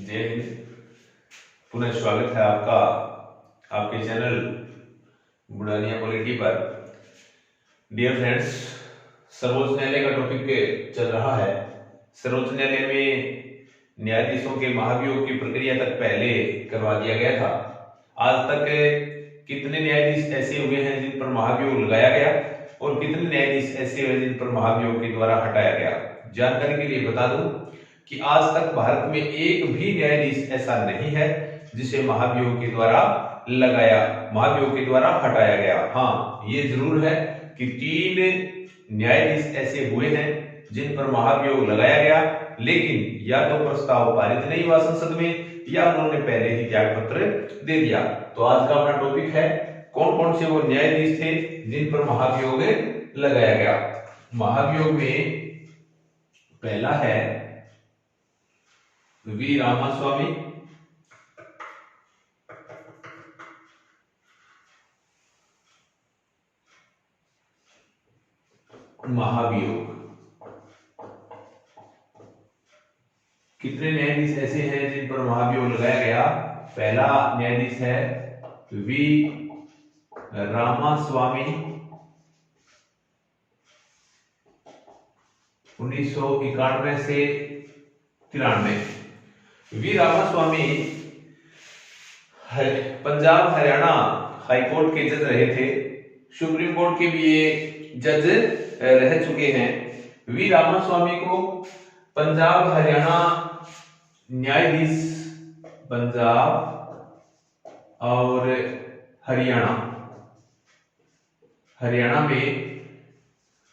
जय हिंद। पुनः स्वागत है आपका आपके चैनल बुढ़ानिया पॉलिटी पर। डियर फ्रेंड्स, सर्वोच्च न्यायालय का टॉपिक चल रहा है। सर्वोच्च न्यायालय में न्यायाधीशों के महाभियोग की प्रक्रिया तक पहले करवा दिया गया था। आज तक कितने न्यायाधीश ऐसे हुए हैं जिन पर महाभियोग लगाया गया और कितने न्यायाधीश ऐसे हुए जिन पर महाभियोग के द्वारा हटाया गया। जानकारी के लिए बता दूं कि आज तक भारत में एक भी न्यायाधीश ऐसा नहीं है जिसे महाभियोग के द्वारा महाभियोग के द्वारा हटाया गया। हाँ, ये जरूर है कि 3 न्यायाधीश ऐसे हुए हैं जिन पर महाभियोग लगाया गया, लेकिन या तो प्रस्ताव पारित नहीं हुआ संसद में या उन्होंने पहले ही त्याग पत्र दे दिया। तो आज का अपना टॉपिक है कौन कौन से वो न्यायाधीश थे जिन पर महाभियोग लगाया गया। महाभियोग में पहला है वी रामास्वामी, महाभियोग। कितने न्यायाधीश ऐसे हैं जिन पर महाभियोग लगाया गया? पहला न्यायाधीश है वी रामास्वामी, 1991 से 93। वी रामास्वामी पंजाब हरियाणा हाईकोर्ट के जज रहे थे। सुप्रीम कोर्ट के भी ये जज रह चुके हैं। वी रामास्वामी को पंजाब हरियाणा न्यायाधीश, पंजाब और हरियाणा में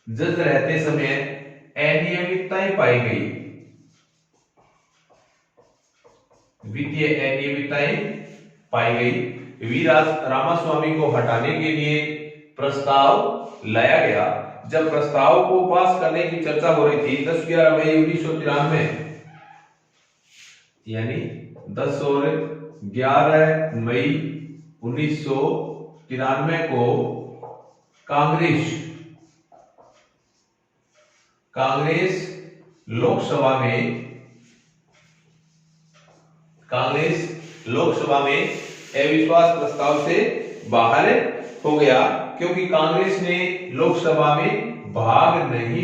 जज रहते समय अनियमितताएं पाई गई, वित्तीय अनियमितताएं पाई गई। वी रामास्वामी को हटाने के लिए प्रस्ताव लाया गया। जब प्रस्ताव को पास करने की चर्चा हो रही थी 10-11 मई 1993, यानी 10 और 11 मई 1993 को कांग्रेस लोकसभा में अविश्वास प्रस्ताव से बाहर हो गया, क्योंकि कांग्रेस ने लोकसभा में भाग नहीं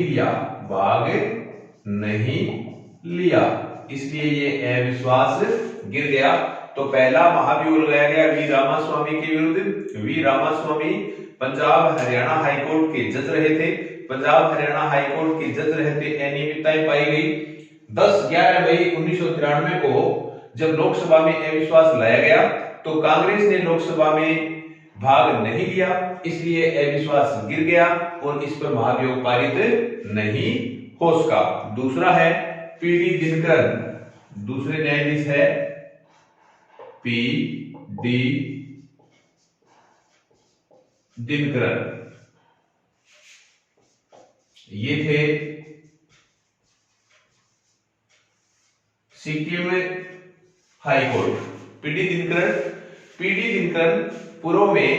लिया, इसलिए ये अविश्वास गिर गया। तो पहला महाभियोग लगाया गया वी रामास्वामी के विरुद्ध। वी रामास्वामी पंजाब हरियाणा हाईकोर्ट के जज रहे थे। पंजाब हरियाणा हाईकोर्ट के जज रहते अनियमितताएं पाई गई। 10-11 मई 1993 को जब लोकसभा में अविश्वास लाया गया तो कांग्रेस ने लोकसभा में भाग नहीं लिया, इसलिए अविश्वास गिर गया और इस पर महाभियोग पारित नहीं हो सका। दूसरा है पीडी दिनकरन, दूसरे न्यायाधीश है पीडी दिनकरन। ये थे सिक्किम हाईकोर्ट। पीडी दिनकरन पूर्व में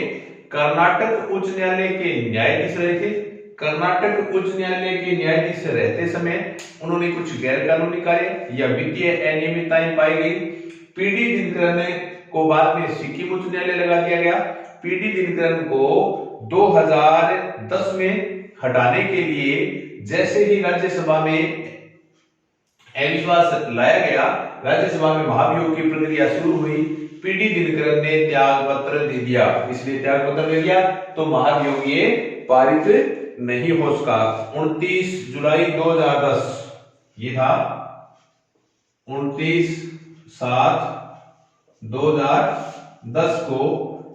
कर्नाटक उच्च न्यायालय के न्यायाधीश रहे थे। कर्नाटक उच्च न्यायालय के न्यायाधीश रहते समय उन्होंने कुछ गैर कानूनी कार्य या वित्तीय अनियमितताएं पाई गई। पीडी दिनकरन को बाद में सिक्किम उच्च न्यायालय लगा दिया गया। पीडी दिनकरन को 2010 में हटाने के लिए जैसे ही राज्यसभा में अविश्वास लाया गया, राज्यसभा में महाभियोग की प्रक्रिया शुरू हुई। पीडी दिनकरन ने त्याग पत्र दे दिया, इसलिए त्याग पत्र दे दिया तो महाभियोग ये पारित नहीं हो सका। 29 जुलाई 2010 ये था, 29/7/2010 को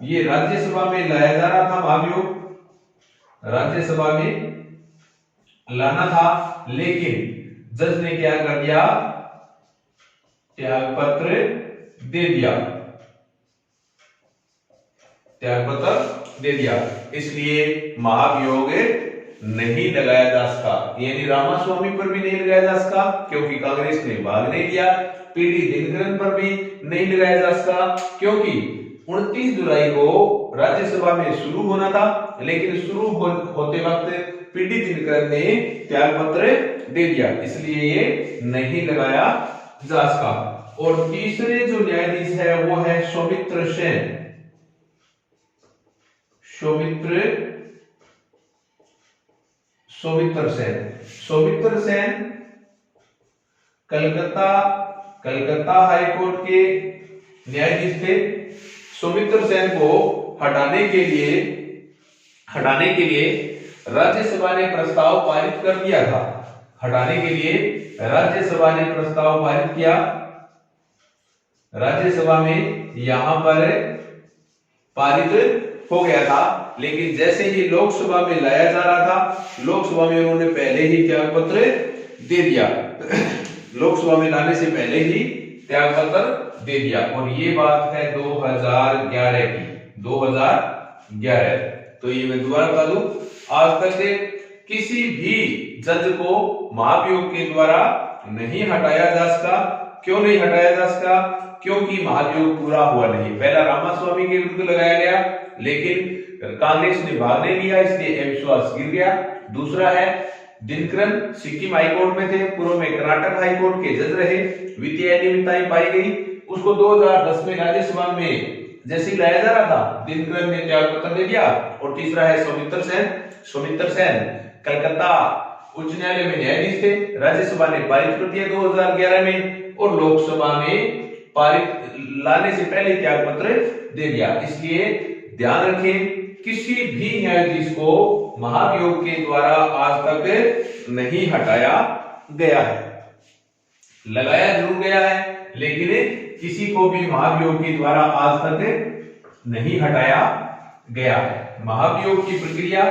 ये राज्यसभा में लाया जा रहा था। महाभियोग राज्यसभा में लाना था, लेकिन जज ने क्या कर दिया? त्याग पत्र दे दिया, इसलिए महाभियोग नहीं लगाया जा सका। यानी रामास्वामी पर भी नहीं लगाया जा सका क्योंकि कांग्रेस ने भाग नहीं लिया। पीडी दिनकरन पर भी नहीं लगाया जा सका क्योंकि 29 जुलाई को राज्यसभा में शुरू होना था, लेकिन शुरू होते वक्त पीडी दिनकरन ने त्याग पत्र दे दिया, इसलिए ये नहीं लगाया जा सका। और तीसरे जो न्यायाधीश है वो है सौमित्र सेन। सौमित्र सेन कलकत्ता हाई कोर्ट के न्यायाधीश थे। सौमित्र सेन को हटाने के लिए राज्यसभा ने प्रस्ताव पारित कर दिया था। हटाने के लिए राज्यसभा ने प्रस्ताव पारित किया। राज्यसभा में यहां पर पारित हो गया था, लेकिन जैसे ही लोकसभा में लाया जा रहा था, लोकसभा में उन्होंने पहले ही त्याग पत्र दे दिया। लोकसभा में लाने से पहले ही त्याग पत्र दे दिया। और ये बात है 2011 की, 2011। तो ये मैं दोबारा बता दूं, आज तक किसी भी जज को महाभियोग के द्वारा नहीं हटाया जा सका। क्यों नहीं हटाया जा सका? क्योंकि महाभियोग पूरा हुआ नहीं। पहला रामास्वामी के विरुद्ध लगाया गया, लेकिन कांग्रेस ने भाग नहीं लिया, इसलिए अविश्वास गिर गया। दूसरा है दिनकरन सिक्किम हाईकोर्ट में थे, पूर्व में कर्नाटक हाईकोर्ट के जज रहे, वित्तीय अनियमितताएं पाई गई। उसको 2010 में राज्यसभा में जैसे लाया जा रहा था, दिनकरन ने त्याग पत्र दे दिया। और तीसरा है सौमित्र सेन कलकत्ता उच्च न्यायालय में न्यायाधीश थे। राज्यसभा ने पारित कर दिया 2011 में, और लोकसभा में पारित लाने से पहले त्याग पत्र दे दिया। इसलिए ध्यान रखें, किसी भी न्यायाधीश को महाभियोग के द्वारा आज तक नहीं हटाया गया है। लगाया जरूर गया है, लेकिन किसी को भी महाभियोग के द्वारा आज तक नहीं हटाया गया है। महाभियोग की प्रक्रिया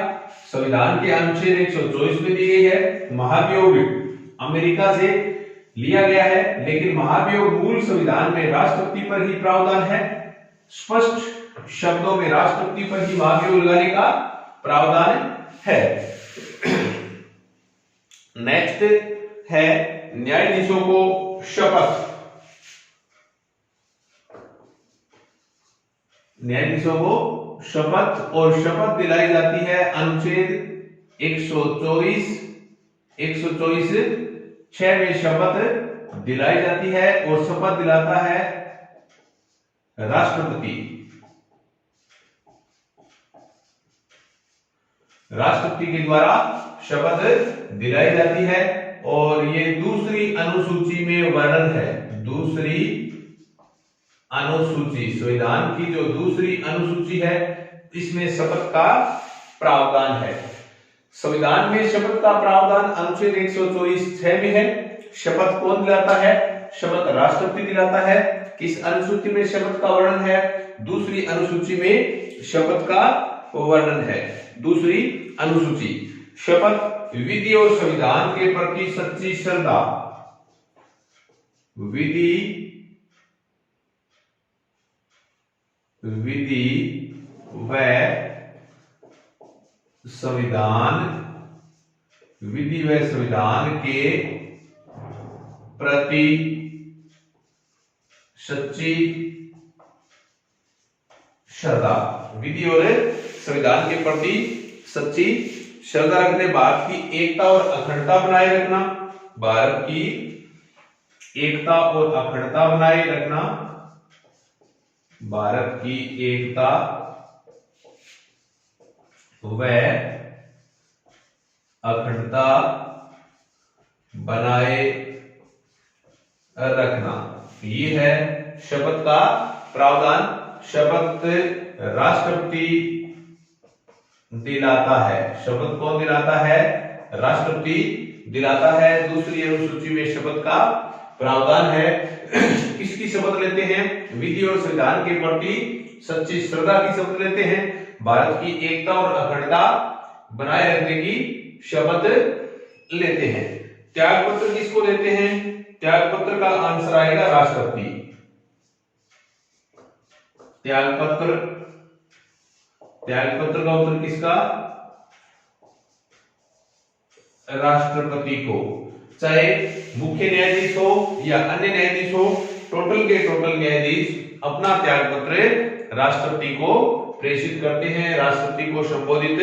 संविधान के अनुच्छेद 124 में दी गई है। महाभियोग अमेरिका से लिया गया है, लेकिन महाभियोग मूल संविधान में राष्ट्रपति पर ही प्रावधान है। स्पष्ट शब्दों में राष्ट्रपति पर ही महाभियोग लगाने का प्रावधान है। नेक्स्ट है न्यायाधीशों को शपथ। न्यायाधीशों को शपथ, और शपथ दिलाई जाती है अनुच्छेद 124 6 में शपथ दिलाई जाती है, और शपथ दिलाता है राष्ट्रपति। राष्ट्रपति के द्वारा शपथ दिलाई जाती है, और ये दूसरी अनुसूची में वर्णन है। दूसरी अनुसूची, संविधान की जो दूसरी अनुसूची है, इसमें शपथ का प्रावधान है। संविधान में शपथ का प्रावधान अनुच्छेद 124(6) में है। शपथ कौन दिलाता है? शपथ राष्ट्रपति दिलाता है। किस अनुसूची में शपथ का वर्णन है? दूसरी अनुसूची में शपथ का वर्णन है। दूसरी अनुसूची। शपथ विधि और संविधान के प्रति सच्ची श्रद्धा, विधि व संविधान के प्रति सच्ची श्रद्धा, विधि और संविधान के प्रति सच्ची श्रद्धा रखने, भारत की एकता और अखंडता बनाए रखना, भारत की एकता और अखंडता बनाए रखना, भारत की एकता व अखंडता बनाए रखना, ये है शपथ का प्रावधान। शपथ राष्ट्रपति दिलाता है। शपथ कौन दिलाता है? राष्ट्रपति दिलाता है। दूसरी अनुसूची में शपथ का प्रावधान है। किसकी शपथ लेते हैं? विधि और संविधान के प्रति सच्ची श्रद्धा की शपथ लेते हैं। भारत की एकता और अखंडता बनाए रखने की शपथ लेते हैं। त्याग पत्र किसको देते हैं? त्याग पत्र का आंसर आएगा राष्ट्रपति। त्याग पत्र का उत्तर किसका? राष्ट्रपति को। चाहे मुख्य न्यायाधीश हो या अन्य न्यायाधीश हो, टोटल के टोटल न्यायाधीश अपना त्याग पत्र राष्ट्रपति को प्रेषित करते हैं, राष्ट्रपति को संबोधित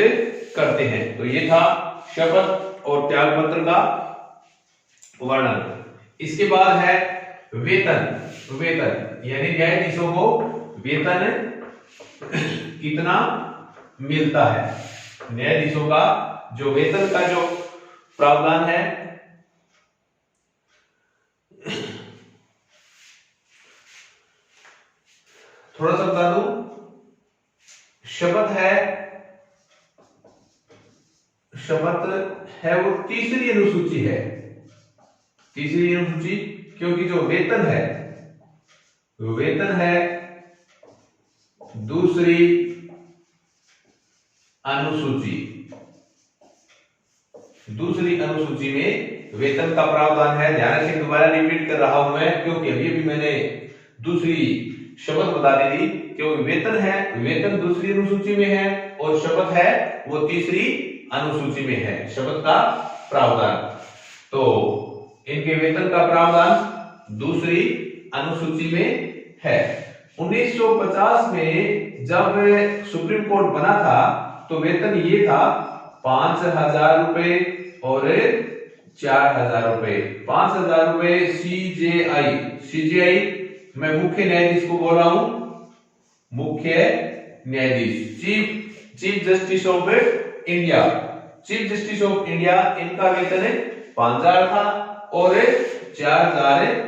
करते हैं। तो ये था शपथ और त्याग पत्र का वर्णन। इसके बाद है वेतन वेतन यानी न्यायाधीशों को वेतन कितना मिलता है। न्यायाधीशों का जो वेतन का जो प्रावधान है, थोड़ा सा बता दूं, शपथ है वो तीसरी अनुसूची है, तीसरी अनुसूची, क्योंकि जो वेतन है दूसरी अनुसूची, दूसरी अनुसूची में वेतन का प्रावधान है। ध्यान रखें, दोबारा रिपीट कर रहा हूं मैं, क्योंकि अभी अभी मैंने दूसरी शपथ बता दी थी। क्योंकि वेतन है, वेतन दूसरी अनुसूची में है और शपथ है वो तीसरी अनुसूची में है, शपथ का प्रावधान। तो इनके वेतन का प्रावधान दूसरी अनुसूची में है। 1950 में जब सुप्रीम कोर्ट बना था तो वेतन ये था 5,000 रुपए और 4,000 रुपए। 5,000 रुपए सीजेआई मैं मुख्य न्यायाधीश को बोल रहा हूं, मुख्य न्यायाधीश, chief justice of India, chief justice of India, इनका वेतन 5,000 था और 4,000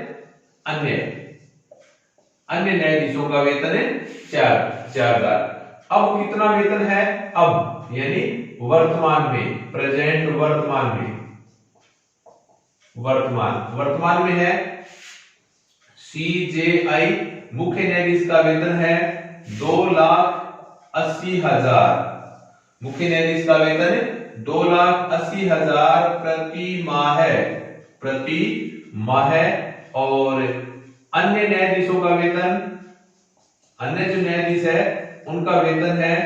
अन्य न्यायाधीशों का वेतन 4,000। अब कितना वेतन है, अब यानी वर्तमान में, प्रेजेंट वर्तमान में है, सीजेआई मुख्य न्यायाधीश का वेतन है 2,80,000। मुख्य न्यायाधीश का वेतन 2,80,000 प्रति माह और अन्य न्यायाधीशों का वेतन, अन्य जो न्यायाधीश है उनका वेतन है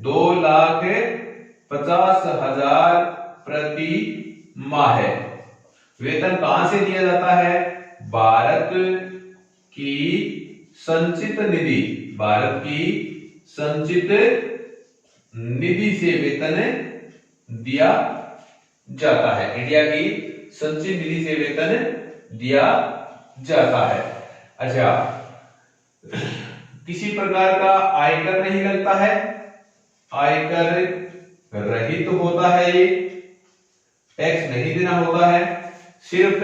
2,50,000 प्रति माह। वेतन कहां से दिया जाता है, भारत की संचित निधि, भारत की संचित निधि से वेतन दिया जाता है, इंडिया की संचित निधि से वेतन दिया जाता है। अच्छा, किसी प्रकार का आयकर नहीं लगता है, आयकर रहित होता है, ये टैक्स नहीं देना होता है, सिर्फ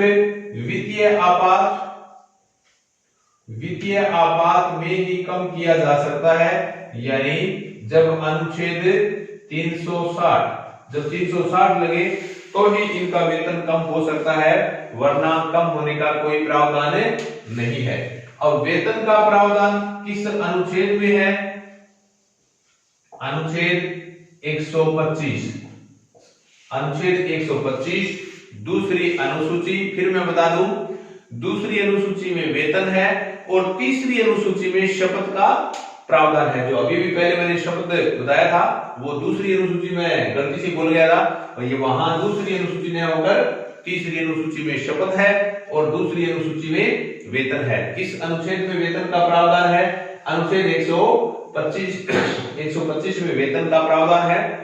वित्तीय आपात में ही कम किया जा सकता है। यानी जब अनुच्छेद 360 लगे तो ही इनका वेतन कम हो सकता है, वरना कम होने का कोई प्रावधान नहीं है। अब वेतन का प्रावधान किस अनुच्छेद में है, अनुच्छेद 125, अनुच्छेद 125 दूसरी अनुसूची। फिर मैं बता दूं, दूसरी अनुसूची में वेतन है और तीसरी अनुसूची में शपथ का प्रावधान है। जो अभी भी पहले मैंने शपथ बताया था वो दूसरी अनुसूची में गलती से बोल गया था, और ये वहां दूसरी अनुसूची में होकर तीसरी अनुसूची में शपथ है और दूसरी अनुसूची में वेतन है। किस अनुच्छेद में वेतन का प्रावधान है, अनुच्छेद 125 में वेतन का प्रावधान है।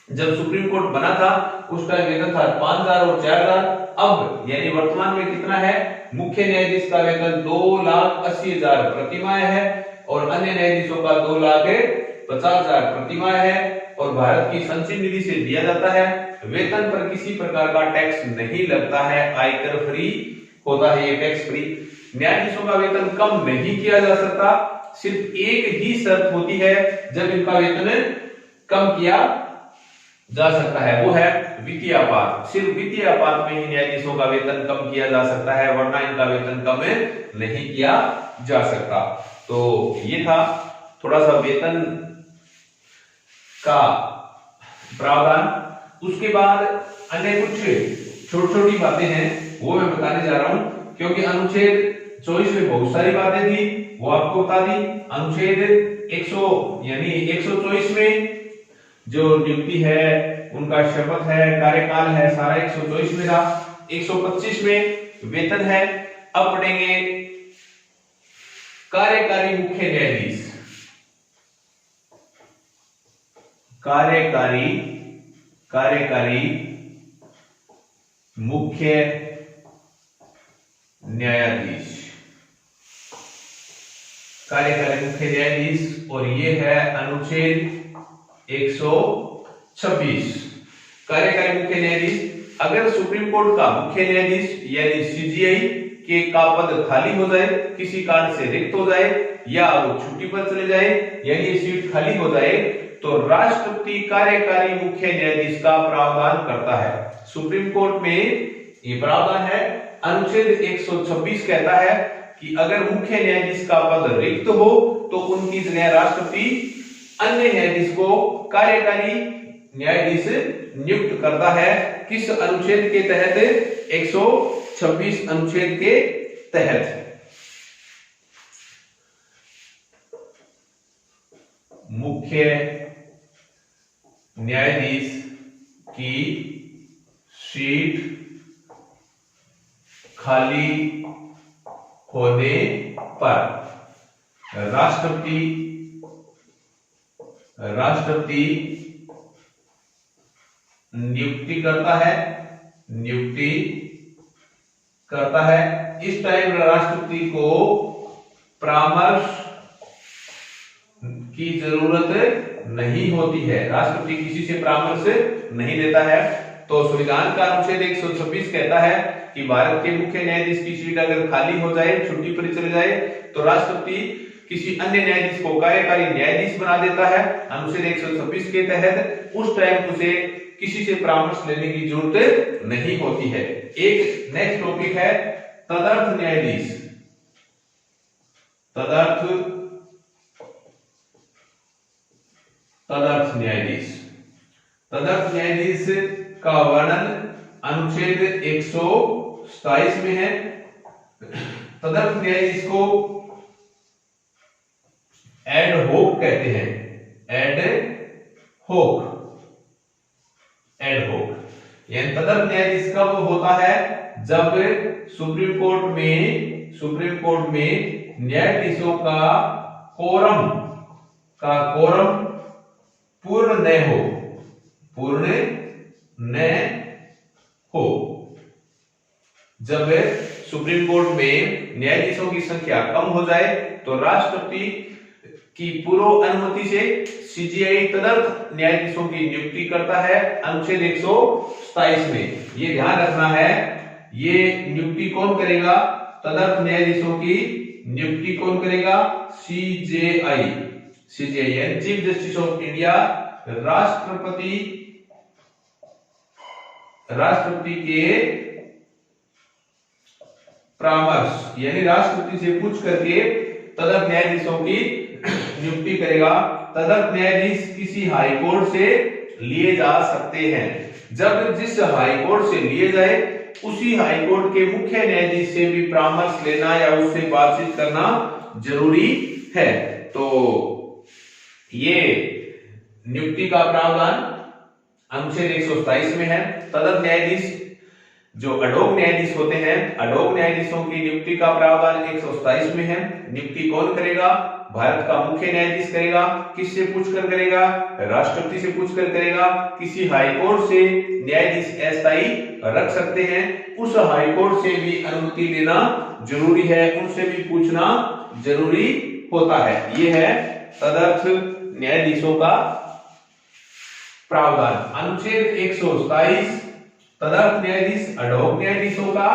जब सुप्रीम कोर्ट बना था उसका वेतन था 5,000 और 4,000। अब यानी वर्तमान में कितना है, मुख्य न्यायाधीश का वेतन 2,80,000 प्रति माह है और अन्य न्यायाधीशों का 2,50,000 प्रति माह है और भारत की संचित निधि से दिया जाता है। वेतन पर किसी प्रकार का टैक्स नहीं लगता है, आयकर फ्री होता है, ये टैक्स फ्री। न्यायाधीशों का वेतन कम नहीं किया जा सकता, सिर्फ एक ही शर्त होती है जब इनका वेतन कम किया जा सकता है, वो है वित्तीय आपात। सिर्फ वित्तीय आपात में ही न्यायाधीशों का वेतन कम किया जा सकता है, वरना इनका वेतन कम नहीं किया जा सकता। तो ये था थोड़ा सा वेतन का प्रावधान। उसके बाद अन्य कुछ छोटी छोटी बातें हैं वो मैं बताने जा रहा हूं, क्योंकि अनुच्छेद 24 में बहुत सारी बातें थी वो आपको बता दी। अनुच्छेद 124 में जो नियुक्ति है, उनका शपथ है, कार्यकाल है, सारा 124 में था। 125 में वेतन है। अब पढ़ेंगे कार्यकारी मुख्य न्यायाधीश, कार्यकारी मुख्य न्यायाधीश। कार्यकारी मुख्य न्यायाधीश, और ये है अनुच्छेद 126। कार्यकारी मुख्य न्यायाधीश, अगर सुप्रीम कोर्ट का मुख्य न्यायाधीश यानी सीजीआई के का पद खाली हो जाए, किसी कारण से रिक्त हो जाए या वो छुट्टी पर चले जाए यानी ये सीट खाली हो जाए, तो राष्ट्रपति कार्यकारी मुख्य न्यायाधीश का प्रावधान करता है। सुप्रीम कोर्ट में ये प्रावधान है। अनुच्छेद 126 कहता है कि अगर मुख्य न्यायाधीश का पद रिक्त हो तो उनकी जगह राष्ट्रपति अन्य न्यायाधीश को कार्यकारी न्यायाधीश नियुक्त करता है। किस अनुच्छेद के तहत? 126 अनुच्छेद के तहत। मुख्य न्यायाधीश की सीट खाली होने पर राष्ट्रपति नियुक्ति करता है। इस टाइम राष्ट्रपति को परामर्श की जरूरत नहीं होती है। राष्ट्रपति किसी से परामर्श नहीं लेता है। तो संविधान का अनुच्छेद 126 कहता है कि भारत के मुख्य न्यायाधीश की सीट अगर खाली हो जाए, छुट्टी पर चले जाए, तो राष्ट्रपति किसी अन्य न्यायाधीश को कार्यकारी न्यायाधीश बना देता है। अनुच्छेद 126 के तहत उस टाइम उसे किसी से परामर्श लेने की जरूरत नहीं होती है। एक नेक्स्ट टॉपिक है तदर्थ न्यायाधीश। तदर्थ न्यायाधीश का वर्णन अनुच्छेद 127 में है। तदर्थ न्यायाधीश को एड होक कहते हैं। एड होक यानी तदर्थ न्यायाधीश कब होता है? जब सुप्रीम कोर्ट में न्यायाधीशों का कोरम पूर्ण न हो। जब सुप्रीम कोर्ट में न्यायाधीशों की संख्या कम हो जाए तो राष्ट्रपति की पूर्व अनुमति से सीजीआई तदर्थ न्यायाधीशों की नियुक्ति करता है। अनुच्छेद 127 में ये ध्यान रखना है। ये नियुक्ति कौन करेगा? तदर्थ न्यायाधीशों की नियुक्ति कौन करेगा? सीजीआई यानी चीफ जस्टिस ऑफ इंडिया। राष्ट्रपति के परामर्श यानी राष्ट्रपति से पूछ करके तदर्थ न्यायाधीशों की नियुक्ति करेगा। तदर्थ न्यायाधीश किसी हाई कोर्ट से लिए जा सकते हैं। जब जिस हाई कोर्ट से लिए जाए उसी हाई कोर्ट के मुख्य न्यायाधीश से भी परामर्श लेना या उससे बातचीत करना जरूरी है। तो ये नियुक्ति का प्रावधान अनुच्छेद 127 में है। तदर्थ न्यायाधीश जो अडोक न्यायाधीश होते हैं, अडोक न्यायाधीशों की नियुक्ति का प्रावधान 127 में है। नियुक्ति कौन करेगा? भारत का मुख्य न्यायाधीश करेगा। किससे पूछकर करेगा? राष्ट्रपति से पूछकर करेगा। किसी हाई कोर्ट से न्यायाधीश अस्थायी रख सकते हैं, उस हाई कोर्ट से भी अनुमति लेना जरूरी है, उनसे भी पूछना जरूरी होता है। ये है तदर्थ न्यायाधीशों का प्रावधान। अनुच्छेद 127 तदर्थ न्यायाधीश अडोक न्यायाधीशों का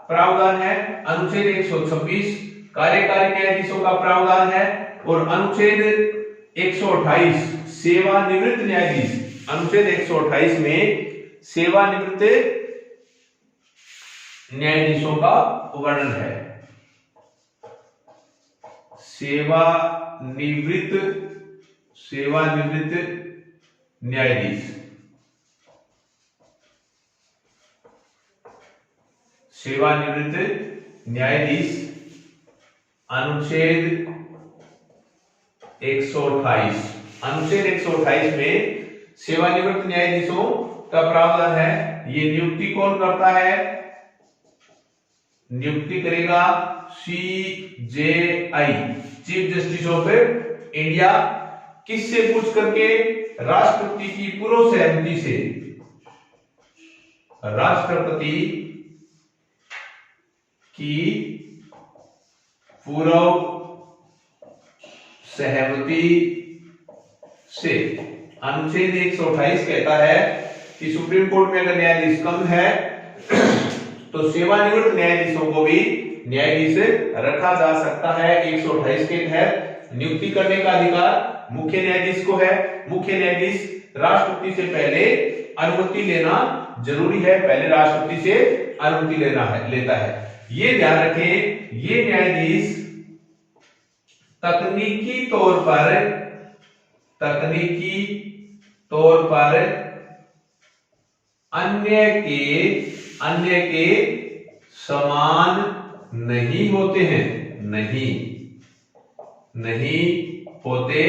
प्रावधान है। अनुच्छेद 126 कार्यकारी न्यायाधीशों का प्रावधान है। और अनुच्छेद 128 सेवानिवृत्त न्यायाधीश। अनुच्छेद 128 में सेवानिवृत्त न्यायाधीशों का वर्णन है। सेवानिवृत्त न्यायाधीश। सेवानिवृत्त न्यायाधीश अनुच्छेद 128। अनुच्छेद 128 में सेवानिवृत्त न्यायाधीशों का प्रावधान है। ये नियुक्ति कौन करता है? नियुक्ति करेगा CJI chief justice of India. किससे पूछ करके? राष्ट्रपति की पूर्व सहमति से। राष्ट्रपति की पूर्व सहमति से। अनुच्छेद 128 कहता है कि सुप्रीम कोर्ट में अगर न्यायाधीश कम है तो सेवानिवृत्त न्यायाधीशों को भी न्यायाधीश रखा जा सकता है। 128 के तहत नियुक्ति करने का अधिकार मुख्य न्यायाधीश को है। मुख्य न्यायाधीश राष्ट्रपति से पहले अनुमति लेना जरूरी है, पहले राष्ट्रपति से अनुमति लेता है। ये ध्यान रखें, ये न्यायाधीश तकनीकी तौर पर अन्य के समान नहीं होते हैं, नहीं होते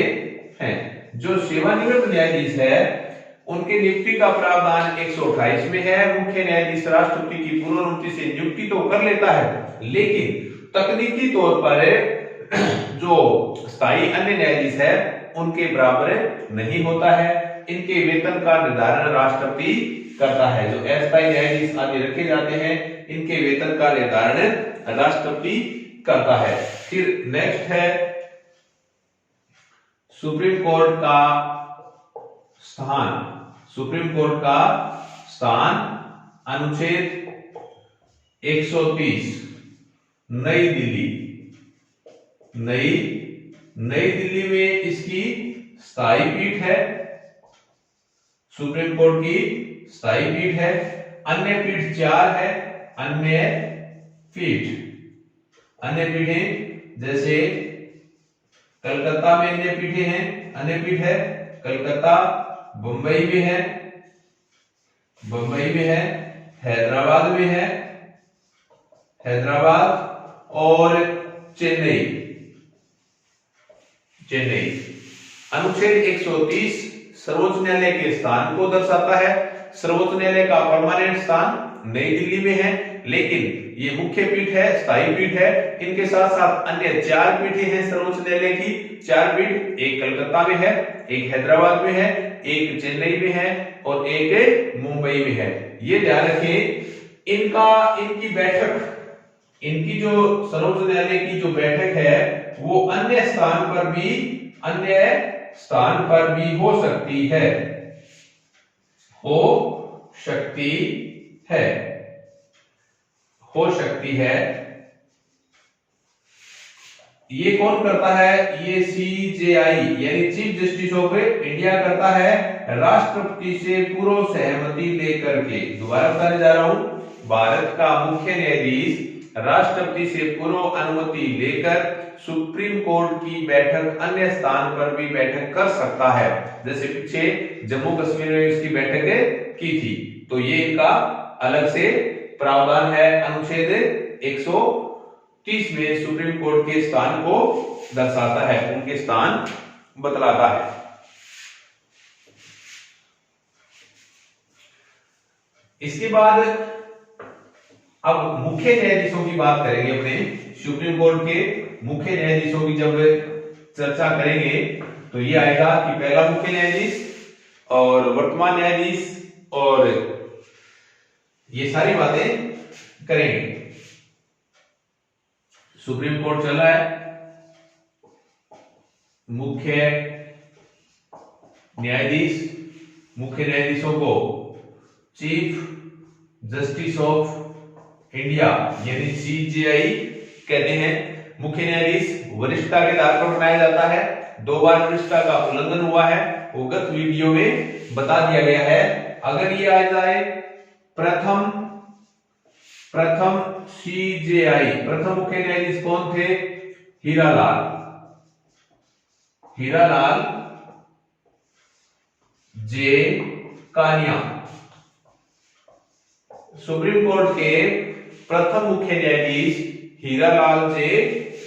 हैं। जो सेवानिवृत्त न्यायाधीश है उनके नियुक्ति का प्रावधान 128 में है। मुख्य न्यायाधीश राष्ट्रपति की पूर्व अनुमति से नियुक्ति तो कर लेता है, लेकिन तकनीकी तौर पर जो स्थायी अन्य न्यायाधीश है उनके बराबर नहीं होता है। इनके वेतन का निर्धारण राष्ट्रपति करता है। जो अस्थायी न्यायाधीश आदि रखे जाते हैं इनके वेतन का निर्धारण राष्ट्रपति करता है। फिर नेक्स्ट है सुप्रीम कोर्ट का स्थान। सुप्रीम कोर्ट का स्थान अनुच्छेद 130 नई दिल्ली में इसकी स्थायी पीठ है। सुप्रीम कोर्ट की स्थायी पीठ है। अन्य पीठ 4 है। अन्य पीठें जैसे कलकत्ता में अन्य पीठें हैं, अन्य पीठ है कलकत्ता, बंबई में है, हैदराबाद में है, और चेन्नई। अनुच्छेद 130 सर्वोच्च न्यायालय के स्थान को दर्शाता है। सर्वोच्च न्यायालय का परमानेंट स्थान नई दिल्ली में है, लेकिन ये मुख्य पीठ है, स्थायी पीठ है। इनके साथ साथ अन्य 4 पीठें हैं सर्वोच्च न्यायालय की। 4 पीठ, एक कलकत्ता में है, एक हैदराबाद में है, एक चेन्नई में है और एक मुंबई में है। ये ध्यान रखें, इनकी बैठक, इनकी जो सर्वोच्च न्यायालय की जो बैठक है वो अन्य स्थान पर भी हो सकती है। ये कौन करता है? ये CJI यानी चीफ जस्टिस ऑफ इंडिया करता है, राष्ट्रपति से पूर्व सहमति लेकर के। दोबारा बताने जा रहा हूं, भारत का मुख्य न्यायाधीश राष्ट्रपति से पूर्व अनुमति लेकर सुप्रीम कोर्ट की बैठक अन्य स्थान पर भी बैठक कर सकता है। जैसे पीछे जम्मू कश्मीर में इसकी बैठक की थी, तो ये इनका अलग से प्रावधान है। अनुच्छेद 130 में सुप्रीम कोर्ट के स्थान को दर्शाता है, उनके स्थान बतलाता है। इसके बाद अब मुख्य न्यायाधीशों की बात करेंगे। अपने सुप्रीम कोर्ट के मुख्य न्यायाधीशों की जब चर्चा करेंगे तो ये आएगा कि पहला मुख्य न्यायाधीश और वर्तमान न्यायाधीश, और ये सारी बातें करेंगे। सुप्रीम कोर्ट चल रहा है, मुख्य न्यायाधीशों को चीफ जस्टिस ऑफ इंडिया यानी CJI कहते हैं। मुख्य न्यायाधीश वरिष्ठता के आधार पर बनाया जाता है। 2 बार वरिष्ठता का उल्लंघन हुआ है, वो गत वीडियो में बता दिया गया है। अगर ये आ जाए प्रथम CJI, प्रथम मुख्य न्यायाधीश कौन थे? हीरालाल जे कानिया। सुप्रीम कोर्ट के प्रथम मुख्य न्यायाधीश हीरालाल जे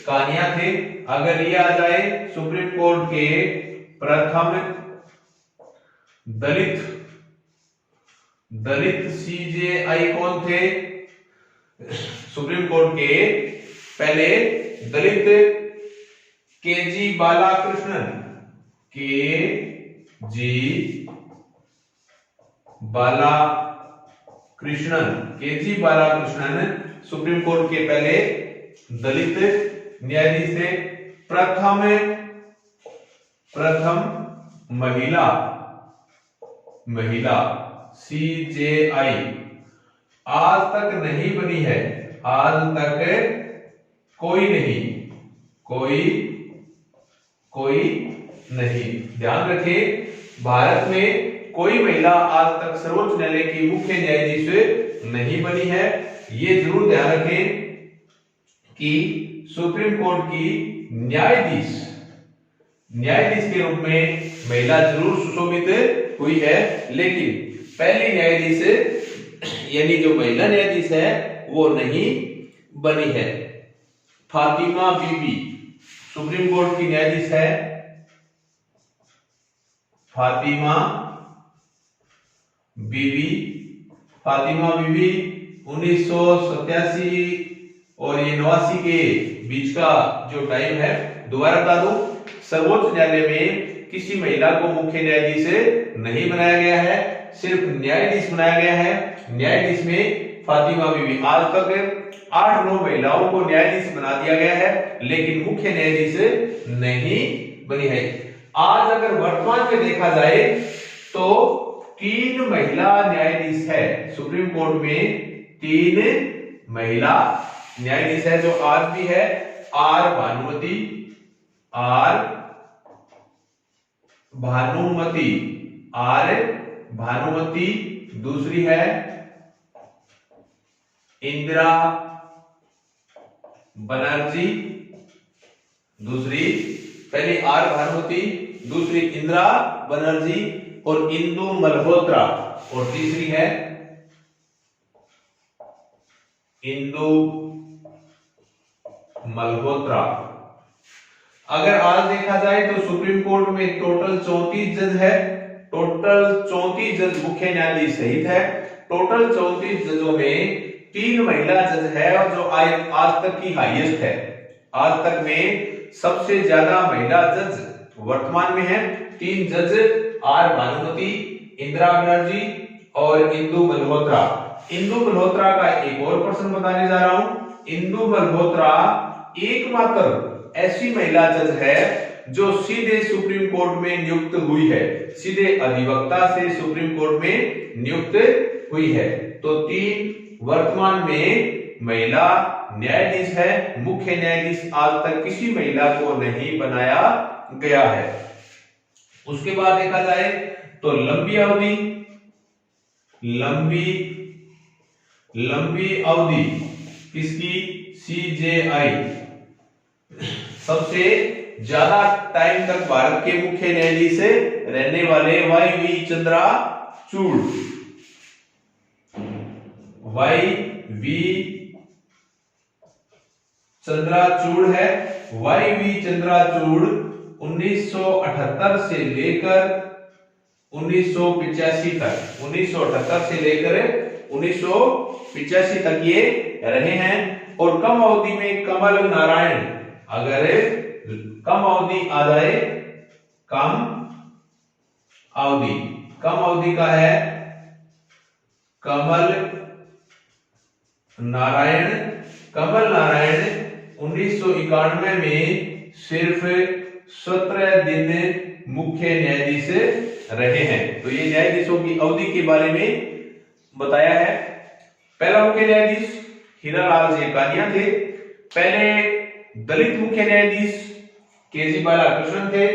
कानिया थे। अगर ये आ जाए सुप्रीम कोर्ट के प्रथम दलित CJI कौन थे? सुप्रीम कोर्ट के पहले दलित KG बालाकृष्णन सुप्रीम कोर्ट के पहले दलित न्यायाधीश थे। प्रथम प्रथम महिला महिला CJI आज तक नहीं बनी है, आज तक कोई नहीं, कोई नहीं। ध्यान रखें, भारत में कोई महिला आज तक सर्वोच्च न्यायालय की मुख्य न्यायाधीश नहीं बनी है। ये जरूर ध्यान रखें कि सुप्रीम कोर्ट की न्यायाधीश के रूप में महिला जरूर सुशोभित हुई है, लेकिन पहली न्यायाधीश यानी जो महिला न्यायाधीश है वो नहीं बनी है। फातिमा बीबी सुप्रीम कोर्ट की न्यायाधीश है, फातिमा बीबी 1987 और ये 89 के बीच का जो टाइम है। दोबारा बता दूं, सर्वोच्च न्यायालय में किसी महिला को मुख्य न्यायाधीश नहीं बनाया गया है, सिर्फ न्यायाधीश बनाया गया है। न्यायाधीश में फातिमा बीबी, आज तक 8-9 महिलाओं को न्यायाधीश बना दिया गया है, लेकिन मुख्य न्यायाधीश नहीं बनी है। आज अगर वर्तमान में देखा जाए तो 3 महिला न्यायाधीश है सुप्रीम कोर्ट में, 3 महिला न्यायाधीश है जो आज भी है। आर भानुमति, दूसरी है इंदिरा बनर्जी, दूसरी, पहली आर भानुमति, दूसरी इंदिरा बनर्जी और इंदु मल्होत्रा, और तीसरी है इंदु मल्होत्रा। अगर आज देखा जाए तो सुप्रीम कोर्ट में टोटल 34 जज है, टोटल 34 जज मुख्य न्यायाधीश सहित है। टोटल 34 जजों में 3 महिला जज है और जो आज तक की हाईएस्ट है। आज तक में सबसे ज्यादा महिला जज वर्तमान में है। 3 जज आर भानुमति, इंदिरा बनर्जी और इंदु मल्होत्रा। इंदु मल्होत्रा का एक और प्रश्न बताने जा रहा हूं। इंदु मल्होत्रा एकमात्र ऐसी महिला जज है जो सीधे सुप्रीम कोर्ट में नियुक्त हुई है, सीधे अधिवक्ता से सुप्रीम कोर्ट में नियुक्त हुई है। तो 3 वर्तमान में महिला न्यायाधीश है। मुख्य न्यायाधीश आज तक किसी महिला को नहीं बनाया गया है। उसके बाद देखा जाए तो लंबी अवधि किसकी? CJI। सबसे ज्यादा टाइम तक भारत के मुख्य न्यायाधीश रहने वाले YV चंद्रचूड़, है। YV चंद्रचूड़ 1978 से लेकर 1985 तक, 1978 से लेकर 1985 तक ये रहे हैं। और कम अवधि में कमल नारायण, अगर कम अवधि आ जाए, कम अवधि का है कमल नारायण 1991 में सिर्फ 17 दिन मुख्य न्यायाधीश रहे हैं। तो ये न्यायाधीशों की अवधि के बारे में बताया है। पहला मुख्य न्यायाधीश हीरालाल जेकानिया थे। पहले दलित मुख्य न्यायाधीश KG बालाकृष्णन थे।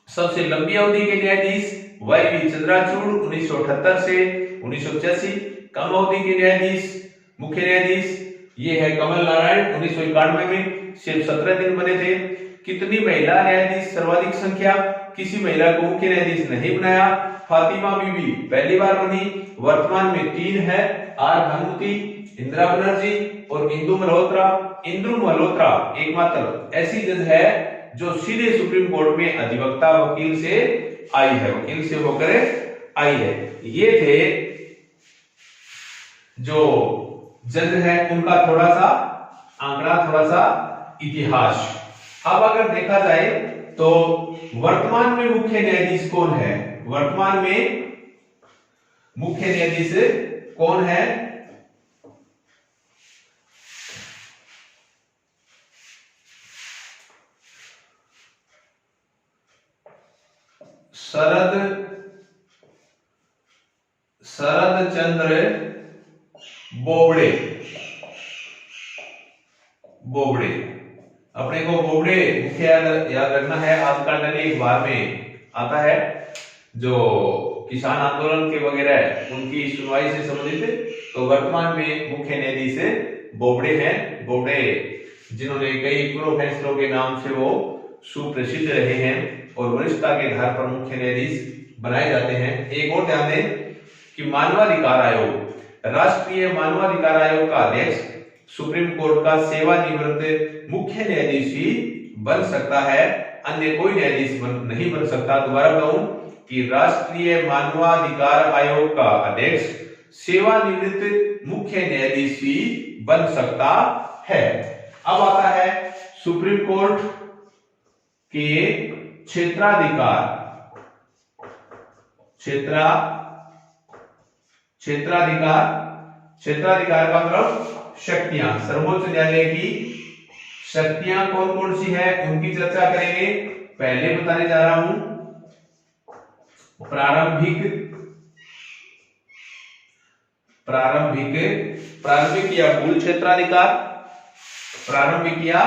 सबसे लंबी अवधि के न्यायाधीश YV चंद्रचूड़ 1978 से 1985। कम अवधि के न्यायाधीश मुख्य न्यायाधीश ये है कमल नारायण, 1991 में सिर्फ 17 दिन बने थे। कितनी महिला न्यायाधीश? सर्वाधिक संख्या, किसी महिला को मुख्य न्यायाधीश नहीं बनाया। फातिमा बीबी पहली बार बनी। वर्तमान में 3 है, आर भानुमति, इंदिरा बनर्जी और इंदु मल्होत्रा। इंदु मल्होत्रा एकमात्र ऐसी जज है जो सीधे सुप्रीम कोर्ट में अधिवक्ता वकील से आई है, वकील से होकर आई है। ये थे जो जज है उनका थोड़ा सा आंकड़ा, थोड़ा सा इतिहास। अब अगर देखा जाए तो वर्तमान में मुख्य न्यायाधीश कौन है? वर्तमान में मुख्य न्यायाधीश कौन है? शरद चंद्र बोबड़े। अपने को बोबड़े मुख्य याद रखना है। आजकल नई अखबार में आता है, जो किसान आंदोलन के वगैरह उनकी सुनवाई से संबंधित, तो वर्तमान में मुख्य न्यायाधीश बोबड़े हैं। बोबड़े जिन्होंने कई पूर्व फैसलों के नाम से वो सुप्रसिद्ध रहे हैं और वरिष्ठता के आधार पर मुख्य न्यायाधीश बनाए जाते हैं। एक और ध्यान दें कि मानवाधिकार आयोग, राष्ट्रीय मानवाधिकार आयोग का अध्यक्ष सुप्रीम कोर्ट का सेवानिवृत्त मुख्य न्यायाधीश ही बन सकता है, अन्य कोई न्यायाधीश नहीं बन सकता। दोबारा कहूं कि राष्ट्रीय मानवाधिकार आयोग का अध्यक्ष सेवानिवृत्त मुख्य न्यायाधीश ही बन सकता है। अब आता है सुप्रीम कोर्ट के क्षेत्राधिकार का मतलब शक्तियां। सर्वोच्च न्यायालय की शक्तियां कौन कौन सी है उनकी चर्चा करेंगे। पहले बताने जा रहा हूं प्रारंभिक या मूल क्षेत्राधिकार। प्रारंभिक या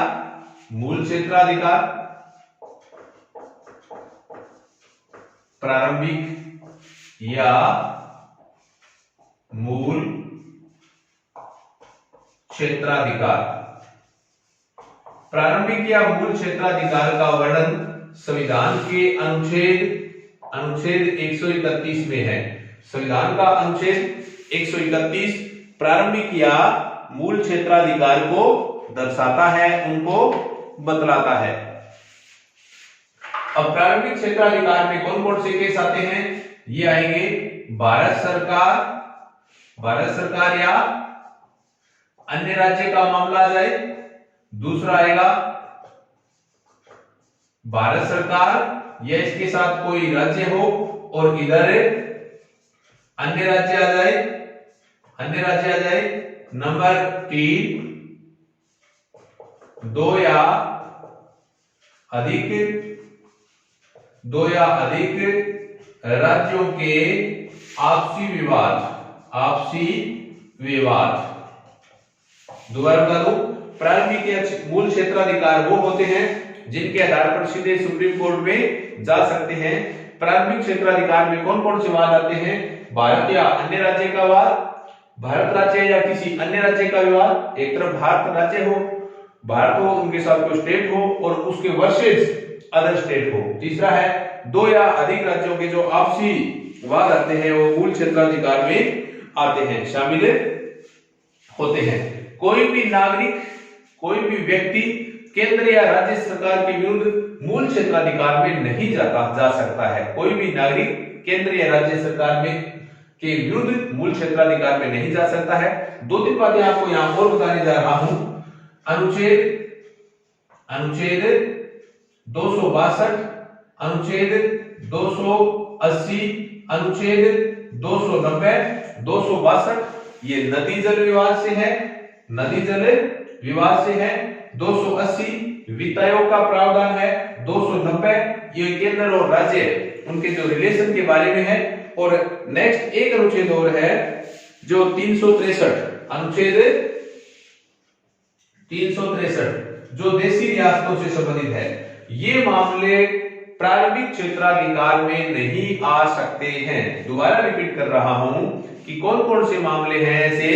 मूल क्षेत्राधिकार, प्रारंभिक या मूल क्षेत्राधिकार। प्रारंभिक या मूल क्षेत्राधिकार का वर्णन संविधान के अनुच्छेद 131 में है। संविधान का अनुच्छेद 131 प्रारंभिक या मूल क्षेत्राधिकार को दर्शाता है, उनको बतलाता है। अब प्रारंभिक क्षेत्राधिकार में कौन कौन से केस आते हैं? ये आएंगे भारत सरकार या अन्य राज्य का मामला आ जाए। दूसरा आएगा भारत सरकार या इसके साथ कोई राज्य हो और इधर अन्य राज्य आ जाए। नंबर 3, 2 या अधिक राज्यों के आपसी विवाद। दोबारा बता दूं, प्रारंभिक या मूल क्षेत्राधिकार वो होते हैं जिनके आधार पर सीधे सुप्रीम कोर्ट में जा सकते हैं। प्रारंभिक क्षेत्राधिकार में कौन कौन से वाद आते हैं? भारत या अन्य राज्य का वाद, भारत राज्य या किसी अन्य राज्य का विवाद। एक तरफ भारत राज्य हो, भारत हो, उनके साथ कोई स्टेट हो और उसके वर्सेस अदर स्टेट हो। तीसरा है 2 या अधिक राज्यों के जो आपसी वाद आते हैं वो मूल क्षेत्राधिकार में आते हैं, शामिल होते हैं। कोई भी नागरिक, कोई भी व्यक्ति केंद्र या राज्य सरकार के विरुद्ध मूल क्षेत्राधिकार में नहीं जा सकता है। कोई भी नागरिक केंद्र या राज्य सरकार में के विरुद्ध मूल क्षेत्राधिकार में नहीं जा सकता है। 2-3 बातें आपको यहां और बताने जा रहा हूं। अनुच्छेद 262, अनुच्छेद 280, अनुच्छेद 290, 262 ये नदी जल विवाद से है। 280 वित्त आयोग का प्रावधान है। 290 ये केंद्र और राज्य उनके जो रिलेशन के बारे में है। और नेक्स्ट एक अनुच्छेद और है जो 363, अनुच्छेद 363 जो देशी रियासतों से संबंधित है। ये मामले प्रारंभिक क्षेत्राधिकार में नहीं आ सकते हैं। दोबारा रिपीट कर रहा हूं कि कौन कौन से मामले हैं ऐसे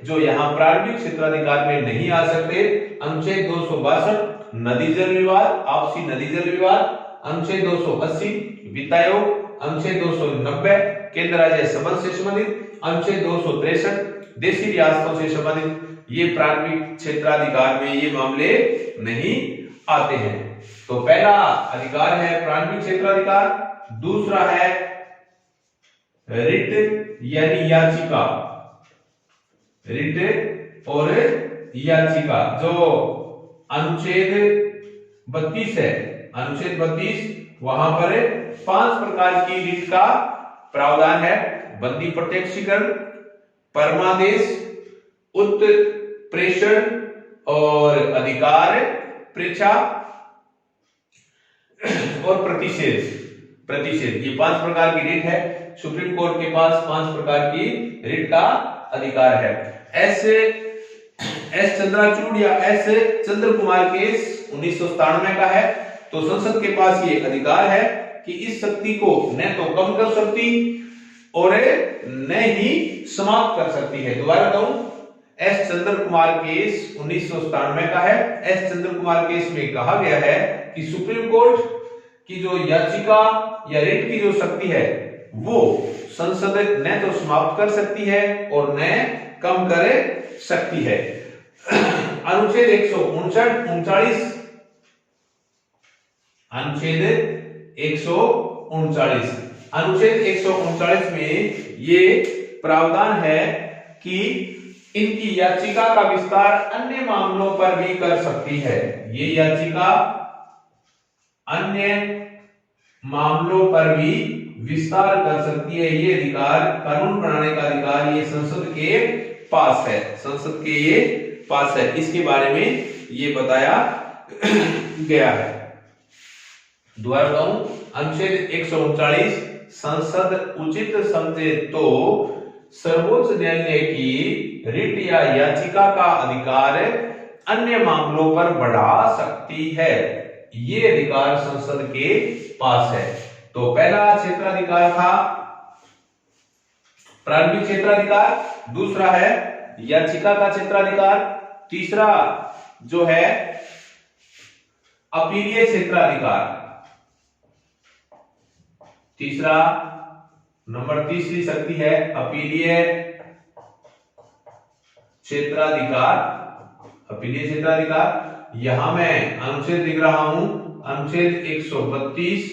जो यहां प्रारंभिक क्षेत्राधिकार में नहीं आ सकते। अनुच्छेद 262 नदी जल विवाद, आपसी नदी जल विवाद। अनुच्छेद 280 वित्त आयोग। अनुच्छेद 290 केंद्र राज्य संबंध से संबंधित। अनुच्छेद 263 देशी रियासतों से संबंधित। ये प्रारंभिक क्षेत्राधिकार में ये मामले नहीं आते हैं। तो पहला अधिकार है प्रारंभिक क्षेत्राधिकार। दूसरा है रिट यानी याचिका। रिट और याचिका जो अनुच्छेद 32 है। अनुच्छेद 32 वहां पर 5 प्रकार की रिट का प्रावधान है। बंदी प्रत्यक्षीकरण, परमादेश, उत्प्रेषण और अधिकार परीक्षा और प्रतिषेध। प्रतिषेध। ये 5 प्रकार की रिट है। सुप्रीम कोर्ट के पास 5 प्रकार की रिट का अधिकार है। एस चंद्रचूड़ या एस चंद्र कुमार केस 1997 का है। तो संसद के पास ये अधिकार है कि इस शक्ति को न तो कम कर सकती और न ही समाप्त कर सकती है। दोबारा कहूं, एस चंद्र कुमार केस 1997 का है। एस चंद्र कुमार केस में कहा गया है कि सुप्रीम कोर्ट की जो याचिका या रिट की जो शक्ति है वो संसद न तो समाप्त कर सकती है और न कम कर सकती है। अनुच्छेद 139 अनुच्छेद 139 में ये प्रावधान है कि इनकी याचिका का विस्तार अन्य मामलों पर भी कर सकती है। ये याचिका अन्य मामलों पर भी विस्तार कर सकती है। ये अधिकार, कानून बनाने का अधिकार, ये संसद के पास है। संसद के ये पास है। इसके बारे में ये बताया गया है। दोबारा कहूं, अनुच्छेद 139 संसद उचित समझे तो सर्वोच्च न्यायालय की रिट या याचिका का अधिकार अन्य मामलों पर बढ़ा सकती है। ये अधिकार संसद के पास है। तो पहला क्षेत्राधिकार था प्रारंभिक क्षेत्राधिकार, दूसरा है याचिका का क्षेत्राधिकार, तीसरा जो है अपीलीय क्षेत्राधिकार, तीसरी शक्ति है अपीलीय क्षेत्राधिकार। अपीलीय क्षेत्राधिकार, यहां मैं अनुच्छेद लिख रहा हूं, अनुच्छेद 132,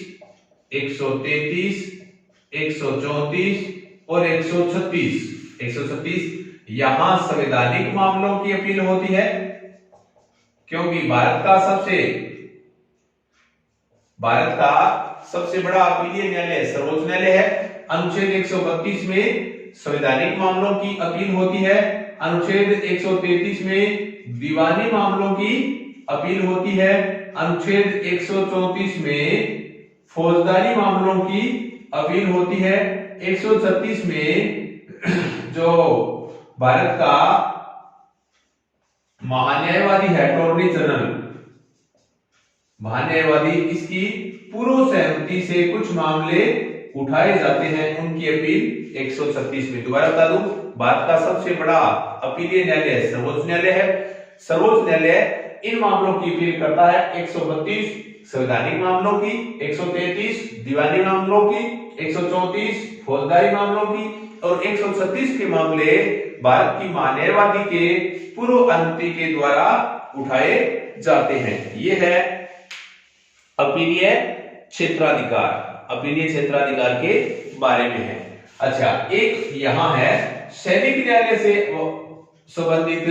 133, 134 और 136। यहां संवैधानिक मामलों की अपील होती है, क्योंकि भारत का सबसे बड़ा अपीलीय न्यायालय सर्वोच्च न्यायालय है। अनुच्छेद 132 में संवैधानिक मामलों की अपील होती है। अनुच्छेद 133 में दीवानी मामलों की अपील होती है। अनुच्छेद 134 में फौजदारी मामलों की अपील होती है। 136 में जो भारत का महान्यायवादी है, अटॉर्नी जनरल महान्यायवादी, इसकी पूर्व सहमति से कुछ मामले उठाए जाते हैं, उनकी अपील 136 में। दोबारा बता दूं, भारत का सबसे बड़ा अपीलीय न्यायालय सर्वोच्च न्यायालय है। सर्वोच्च न्यायालय इन मामलों की अपील करता है। 132 संवैधानिक मामलों की, 133 दीवानी मामलों की, 134 फौजदारी मामलों की और 136 के मामले भारत की महान्यायवादी के पूर्व अनुमति के द्वारा उठाए जाते हैं। ये है अपीलीय क्षेत्राधिकार। अपीलीय क्षेत्राधिकार के बारे में है। अच्छा, एक यहां है सैनिक न्यायालय से संबंधित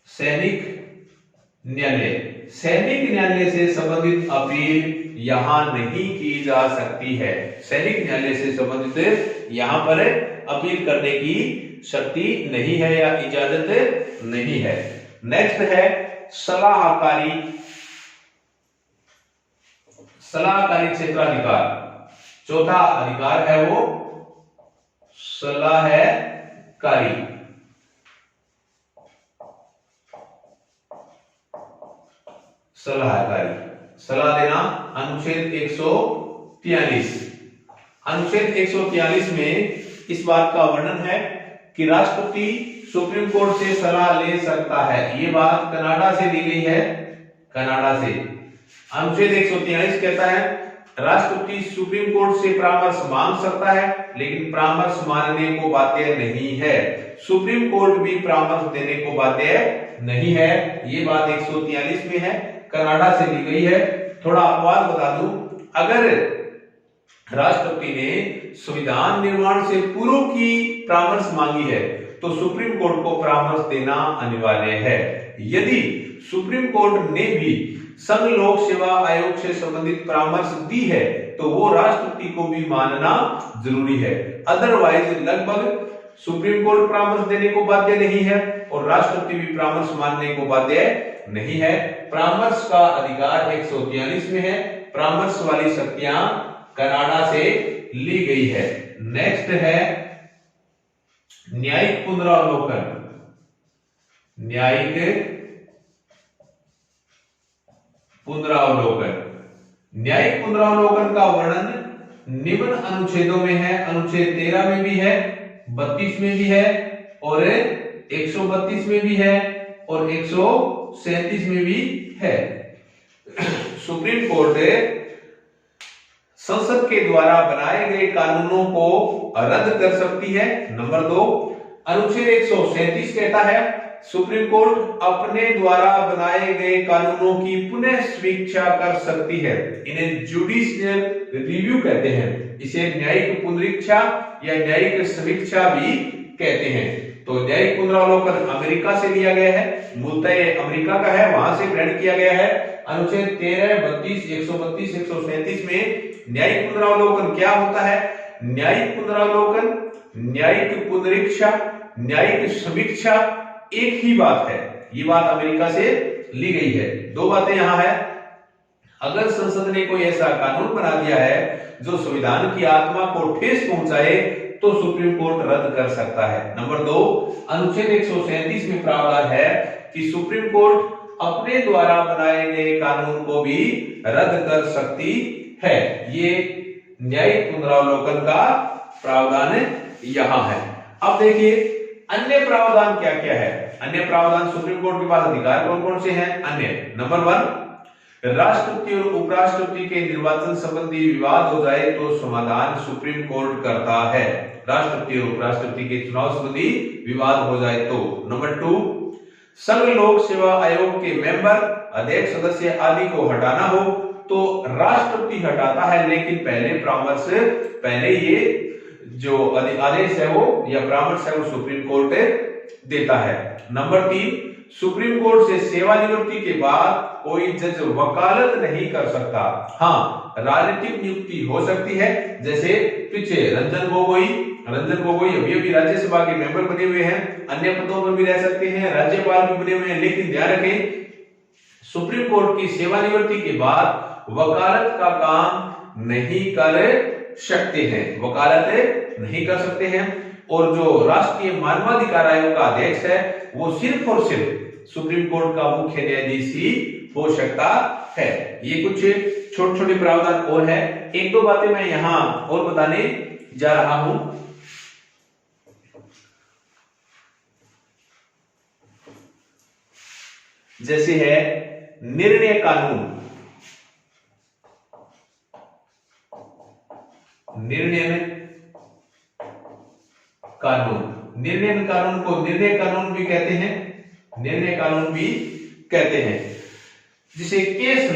सैनिक न्यायालय से संबंधित अपील यहां नहीं की जा सकती है। सैनिक न्यायालय से संबंधित यहां पर अपील करने की शक्ति नहीं है या इजाजत नहीं है। नेक्स्ट है सलाहकारी क्षेत्राधिकार। चौथा अधिकार है वो सलाहकारी। सलाह देना, अनुच्छेद 143। अनुच्छेद 143 में इस बात का वर्णन है कि राष्ट्रपति सुप्रीम कोर्ट से सलाह ले सकता है। ये बात कनाडा से ली गई है, कनाडा से। अनुच्छेद 143 कहता है राष्ट्रपति सुप्रीम कोर्ट से परामर्श मांग सकता है, लेकिन परामर्श मांगने को बाध्य नहीं है। सुप्रीम कोर्ट भी परामर्श देने को बाध्य नहीं है। ये बात 143 में है, कनाडा से ली गई है। थोड़ा अपवाद बता दूं, अगर राष्ट्रपति ने संविधान निर्माण से पूर्व की परामर्श मांगी है तो सुप्रीम कोर्ट को परामर्श देना अनिवार्य है। यदि सुप्रीम कोर्ट ने भी संघ लोक सेवा आयोग से संबंधित परामर्श दी है तो वो राष्ट्रपति को भी मानना जरूरी है। अदरवाइज लगभग सुप्रीम कोर्ट परामर्श देने को बाध्य नहीं है और राष्ट्रपति भी परामर्श मानने को बाध्य नहीं है। परामर्श का अधिकार 143 में है परामर्श वाली शक्तियां कनाडा से ली गई है। नेक्स्ट है न्यायिक पुनरावलोकन। न्यायिक पुनरावलोकन। न्यायिक पुनरावलोकन का वर्णन निम्न अनुच्छेदों में है। अनुच्छेद 13 में भी है, 32 में भी है और 132 में भी है और 137 में भी है। सुप्रीम कोर्ट संसद के द्वारा बनाए गए कानूनों को रद्द कर सकती है। नंबर 2, अनुच्छेद 137 कहता है सुप्रीम कोर्ट अपने द्वारा बनाए गए कानूनों की पुनः समीक्षा कर सकती है। इन्हें जुडिशियल रिव्यू कहते हैं। इसे न्यायिक पुनरीक्षा या न्यायिक समीक्षा भी कहते हैं। तो न्यायिक पुनरावलोकन अमेरिका से लिया गया है, मूलतः ये अमेरिका का है, वहां से ग्रहण किया गया है। अनुच्छेद 13, 32, 132, 137 में न्यायिक पुनरावलोकन क्या होता है? न्यायिक पुनरावलोकन, न्यायिक पुनरीक्षा, न्यायिक समीक्षा एक ही बात है। ये बात अमेरिका से ली गई है। दो बातें यहां है। अगर संसद ने कोई ऐसा कानून बना दिया है जो संविधान की आत्मा को ठेस पहुंचाए तो सुप्रीम कोर्ट रद्द कर सकता है। नंबर 2, अनुच्छेद 137 में प्रावधान है कि सुप्रीम कोर्ट अपने द्वारा बनाए गए कानून को भी रद्द कर सकती है। ये न्यायिक पुनरावलोकन का प्रावधान यहां है। अब देखिए अन्य प्रावधान क्या क्या है। अन्य प्रावधान सुप्रीम कोर्ट के पास अधिकार कौन कौन से हैं? अन्य नंबर 1, राष्ट्रपति और उपराष्ट्रपति के निर्वाचन संबंधी विवाद हो जाए तो समाधान सुप्रीम कोर्ट करता है। राष्ट्रपति और उपराष्ट्रपति के चुनाव संबंधी विवाद हो जाए तो। नंबर 2, संघ लोक सेवा आयोग के मेंबर, अध्यक्ष, सदस्य आदि को हटाना हो तो राष्ट्रपति हटाता है, लेकिन पहले परामर्श, पहले ये जो आदेश है वो या परामर्श है वो सुप्रीम कोर्ट देता है। नंबर 3, सुप्रीम कोर्ट से सेवानिवृत्ति के बाद कोई जज वकालत नहीं कर सकता। हाँ, राजनीतिक नियुक्ति हो सकती है, जैसे पीछे रंजन गोगोई अभी राज्यसभा के मेंबर बने हुए हैं, अन्य पदों पर भी रह सकते हैं, राज्यपाल भी बने हुए हैं। लेकिन ध्यान रखें सुप्रीम कोर्ट की सेवानिवृत्ति के बाद वकालत का काम नहीं कर सकते हैं, वकालत नहीं कर सकते हैं। और जो राष्ट्रीय मानवाधिकार आयोग का अध्यक्ष है वो सिर्फ और सिर्फ सुप्रीम कोर्ट का मुख्य न्यायाधीश ही हो सकता है। ये कुछ छोटे छोटे प्रावधान और है। एक दो बातें मैं यहां और बताने जा रहा हूं। जैसे है निर्णय कानून। निर्णय कानून को निर्णय कानून भी कहते हैं, निर्णय कानून भी कहते हैं, जिसे केस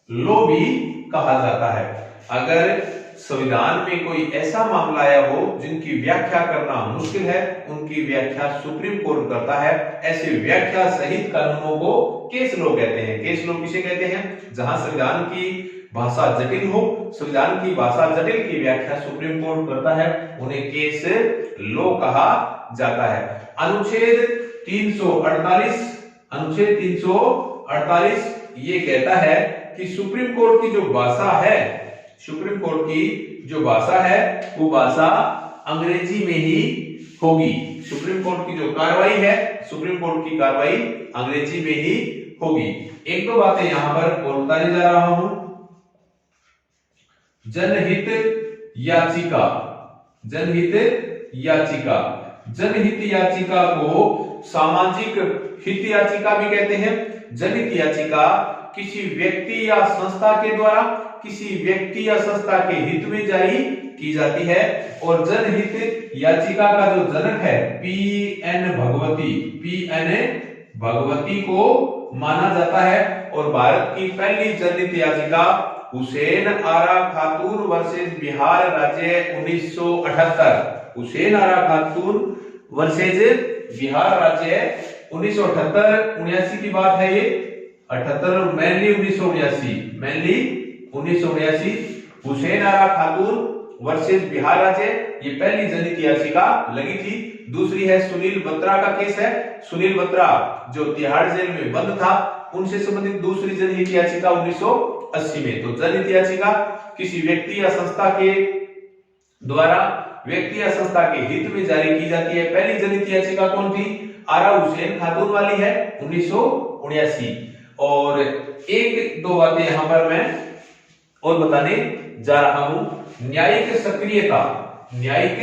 लो भी कहा जाता है। अगर संविधान में कोई ऐसा मामला आया हो जिनकी व्याख्या करना मुश्किल है, उनकी व्याख्या सुप्रीम कोर्ट करता है। ऐसे व्याख्या सहित कानूनों को केस लो कहते हैं। केस लो किसे कहते हैं? जहां संविधान की भाषा जटिल हो, संविधान की भाषा जटिल की व्याख्या सुप्रीम कोर्ट करता है, उन्हें केस लो कहा जाता है। अनुच्छेद 348 ये कहता है कि सुप्रीम कोर्ट की जो भाषा है वो भाषा अंग्रेजी में ही होगी। सुप्रीम कोर्ट की जो कार्रवाई है, सुप्रीम कोर्ट की कार्रवाई अंग्रेजी में ही होगी। एक दो बातें यहां पर और बताने जा रहा हूं। जनहित याचिका को सामाजिक हित याचिका भी कहते हैं। जनहित याचिका किसी व्यक्ति या संस्था के द्वारा किसी व्यक्ति या संस्था के हित में जारी की जाती है। और जनहित याचिका का जो जनक है पीएन भगवती को माना जाता है। और भारत की पहली जनहित याचिका हुसैन आरा खातून वर्सेस बिहार राज्य 1978, हुसैन आरा खातून वर्सेस बिहार राज्य 1978 की बात है। ये 78 मेनली 1979 हुसैन आरा खातून वर्सेस बिहार राज्य, ये पहली जनहित याचिका लगी थी। दूसरी है सुनील बत्रा का केस है। सुनील बत्रा जो तिहाड़ जेल में बंद था, उनसे संबंधित दूसरी जनहित याचिका 1980 में। तो जनहित याचिका किसी व्यक्ति या संस्था के द्वारा व्यक्ति या संस्था के हित में जारी की जाती है। पहली जनहित याचिका कौन थी? आरा हुसैन खातून वाली है 1979। और एक दो बातें यहां पर मैं और बताने जा रहा हूं। न्यायिक सक्रियता, न्यायिक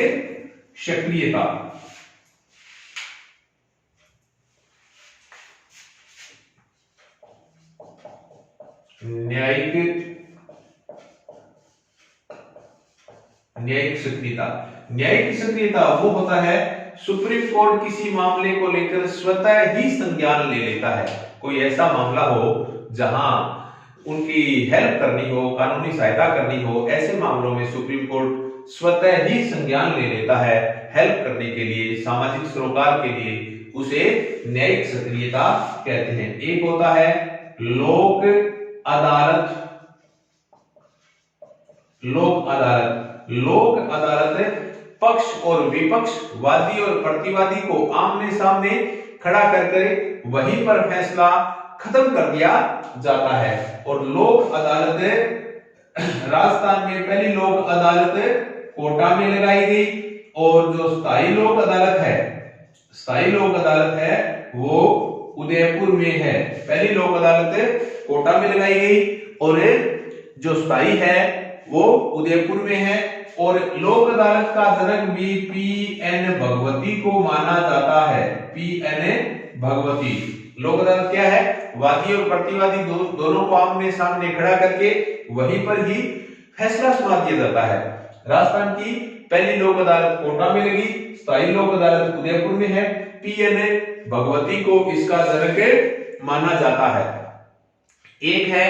सक्रियता, न्यायिक सक्रियता, न्यायिक सक्रियता वो होता है सुप्रीम कोर्ट किसी मामले को लेकर स्वतः ही संज्ञान ले लेता है। कोई ऐसा मामला हो जहां उनकी हेल्प करनी हो, कानूनी सहायता करनी हो, ऐसे मामलों में सुप्रीम कोर्ट स्वतः ही संज्ञान ले लेता है हेल्प करने के लिए, सामाजिक सरोकार के लिए। उसे न्यायिक सक्रियता कहते हैं। एक होता है लोक अदालत, लोक अदालत, लोक अदालत पक्ष और विपक्ष, वादी और प्रतिवादी को आमने सामने खड़ा करके वहीं पर फैसला खत्म कर दिया जाता है। और लोक अदालत राजस्थान में पहली लोक अदालत कोटा में लगाई गई, और जो स्थायी लोक अदालत है, स्थायी लोक अदालत है वो उदयपुर में है। पहली लोक अदालत कोटा में लगाई गई और जो स्थायी है वो उदयपुर में है। और लोक अदालत का जनक भी पी.एन. भगवती को माना जाता है। पी.एन. भगवती। लोक अदालत क्या है? वादी और प्रतिवादी दोनों को आमने सामने खड़ा करके वहीं पर ही फैसला सुना दिया जाता है। राजस्थान की पहली लोक अदालत कोटा में लगी, स्थायी लोक अदालत उदयपुर में है। पी.एन. भगवती को इसका जनक माना जाता है। एक है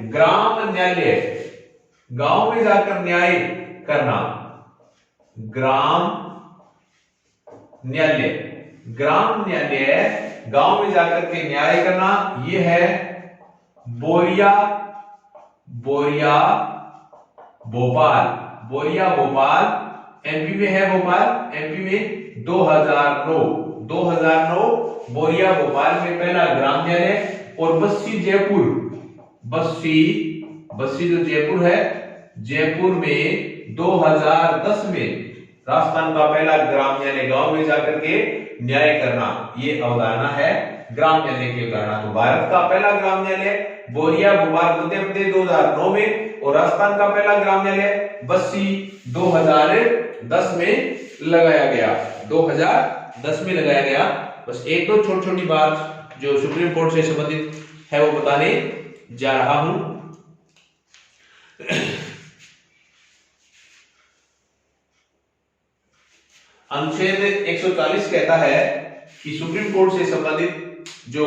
ग्राम न्यायालय, गांव में जाकर न्याय करना, ग्राम न्यायालय, ग्राम न्यायालय गांव में जाकर के न्याय करना। यह है बोरिया, बोरिया भोपाल, बोरिया भोपाल एमपी में है। भोपाल एमपी में 2009 बोरिया भोपाल में पहला ग्राम न्यायालय। और बस्सी जयपुर, बस्सी जो जयपुर है, जयपुर में 2010 में राजस्थान का पहला ग्राम न्यायालय, गांव में जाकर के न्याय करना, ये अवधारणा है ग्राम न्यायालय की अवधारणा। तो भारत का पहला ग्राम न्यायालय बोरिया भोपाल मध्य प्रदेश 2009 में, और राजस्थान का पहला ग्राम न्यायालय बस्सी 2010 में लगाया गया, 2010 में लगाया गया। बस एक दो छोटी छोटी बात जो सुप्रीम कोर्ट से संबंधित है वो बताने जा रहा हूं। अनुच्छेद 140 कहता है कि सुप्रीम कोर्ट से संबंधित जो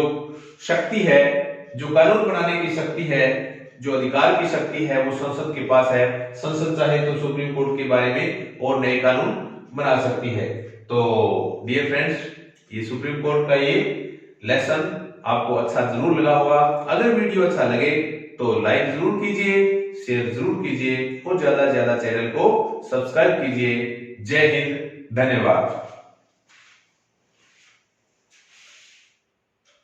शक्ति है, जो कानून बनाने की शक्ति है, जो अधिकार की शक्ति है, वो संसद के पास है। संसद चाहे तो सुप्रीम कोर्ट के बारे में और नए कानून बना सकती है। तो डियर फ्रेंड्स, ये सुप्रीम कोर्ट का ये लेसन आपको अच्छा जरूर लगा होगा। अगर वीडियो अच्छा लगे तो लाइक जरूर कीजिए, शेयर जरूर कीजिए और ज्यादा से ज्यादा चैनल को सब्सक्राइब कीजिए। जय हिंद, धन्यवाद।